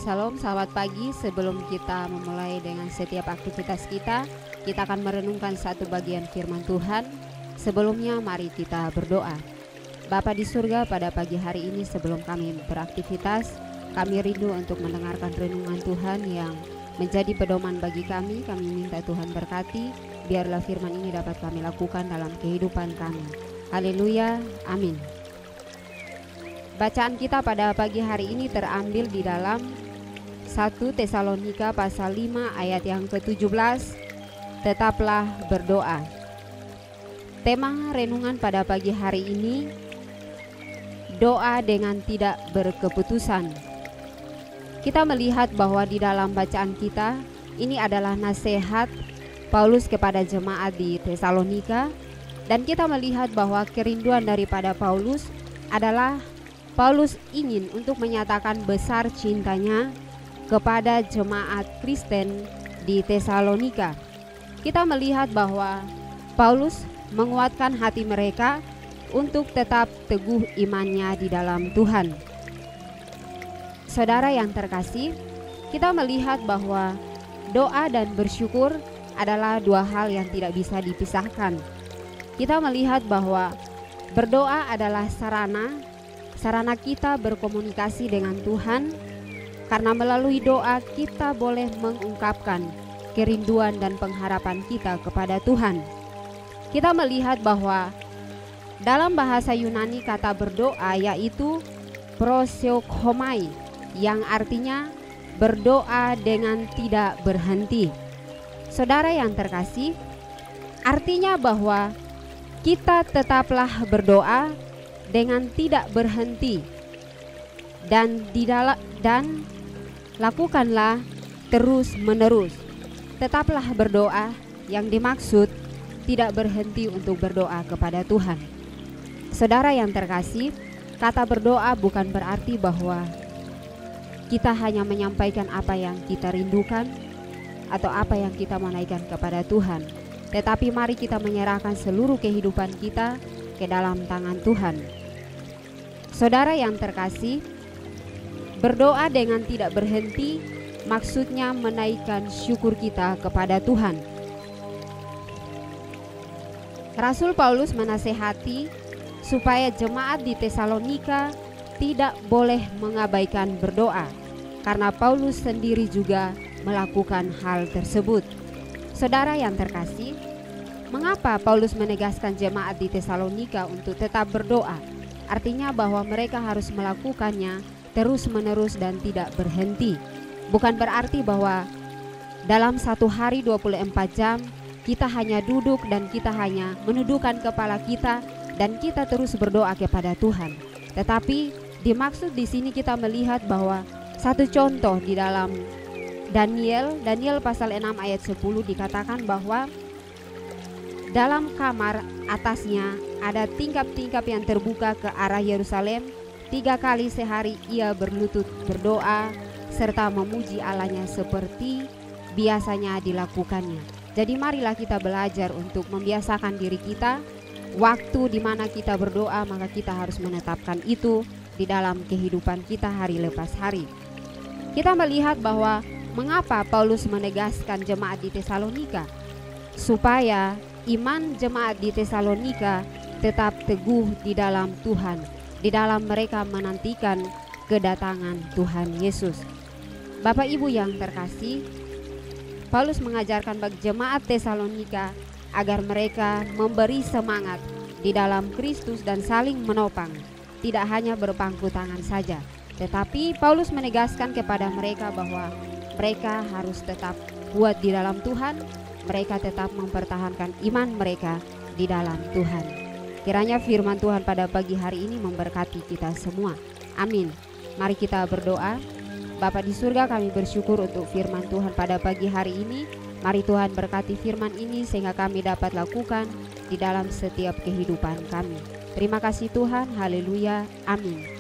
Shalom, selamat pagi. Sebelum kita memulai dengan setiap aktivitas kita akan merenungkan satu bagian firman Tuhan. Sebelumnya mari kita berdoa. Bapa di surga, pada pagi hari ini sebelum kami beraktivitas, kami rindu untuk mendengarkan renungan Tuhan yang menjadi pedoman bagi kami. Kami minta Tuhan berkati, biarlah firman ini dapat kami lakukan dalam kehidupan kami. Haleluya, amin. Bacaan kita pada pagi hari ini terambil di dalam 1 Tesalonika pasal 5 ayat yang ke-17. Tetaplah berdoa. Tema renungan pada pagi hari ini, doa dengan tidak berkeputusan. Kita melihat bahwa di dalam bacaan kita ini adalah nasihat Paulus kepada jemaat di Tesalonika, dan kita melihat bahwa kerinduan daripada Paulus adalah Paulus ingin untuk menyatakan besar cintanya kepada jemaat Kristen di Tesalonika. Kita melihat bahwa Paulus menguatkan hati mereka untuk tetap teguh imannya di dalam Tuhan. Saudara yang terkasih, kita melihat bahwa doa dan bersyukur adalah dua hal yang tidak bisa dipisahkan. Kita melihat bahwa berdoa adalah sarana kita berkomunikasi dengan Tuhan, karena melalui doa kita boleh mengungkapkan kerinduan dan pengharapan kita kepada Tuhan. Kita melihat bahwa dalam bahasa Yunani kata berdoa yaitu proseokomai, yang artinya berdoa dengan tidak berhenti. Saudara yang terkasih, artinya bahwa kita tetaplah berdoa dengan tidak berhenti dan lakukanlah terus menerus. Tetaplah berdoa yang dimaksud tidak berhenti untuk berdoa kepada Tuhan. Saudara yang terkasih, kata berdoa bukan berarti bahwa kita hanya menyampaikan apa yang kita rindukan atau apa yang kita mau naikkan kepada Tuhan, tetapi mari kita menyerahkan seluruh kehidupan kita ke dalam tangan Tuhan. Saudara yang terkasih, berdoa dengan tidak berhenti maksudnya menaikkan syukur kita kepada Tuhan. Rasul Paulus menasehati supaya jemaat di Tesalonika tidak boleh mengabaikan berdoa, karena Paulus sendiri juga melakukan hal tersebut. Saudara yang terkasih, mengapa Paulus menegaskan jemaat di Tesalonika untuk tetap berdoa? Artinya bahwa mereka harus melakukannya terus-menerus dan tidak berhenti. Bukan berarti bahwa dalam satu hari 24 jam kita hanya duduk dan kita hanya menundukkan kepala kita dan kita terus berdoa kepada Tuhan. Tetapi dimaksud di sini kita melihat bahwa satu contoh di dalam Daniel pasal 6 ayat 10 dikatakan bahwa dalam kamar atasnya ada tingkap-tingkap yang terbuka ke arah Yerusalem. 3 kali sehari ia berlutut berdoa serta memuji Allahnya seperti biasanya dilakukannya. Jadi marilah kita belajar untuk membiasakan diri kita. Waktu di mana kita berdoa, maka kita harus menetapkan itu di dalam kehidupan kita hari lepas hari. Kita melihat bahwa mengapa Paulus menegaskan jemaat di Tesalonika, supaya iman jemaat di Tesalonika tetap teguh di dalam Tuhan, di dalam mereka menantikan kedatangan Tuhan Yesus. Bapak Ibu yang terkasih, Paulus mengajarkan bagi jemaat Tesalonika agar mereka memberi semangat di dalam Kristus dan saling menopang, tidak hanya berpangku tangan saja, tetapi Paulus menegaskan kepada mereka bahwa mereka harus tetap kuat di dalam Tuhan. Mereka tetap mempertahankan iman mereka di dalam Tuhan. Kiranya firman Tuhan pada pagi hari ini memberkati kita semua. Amin. Mari kita berdoa. Bapa di surga, kami bersyukur untuk firman Tuhan pada pagi hari ini. Mari Tuhan berkati firman ini sehingga kami dapat lakukan di dalam setiap kehidupan kami. Terima kasih Tuhan. Haleluya. Amin.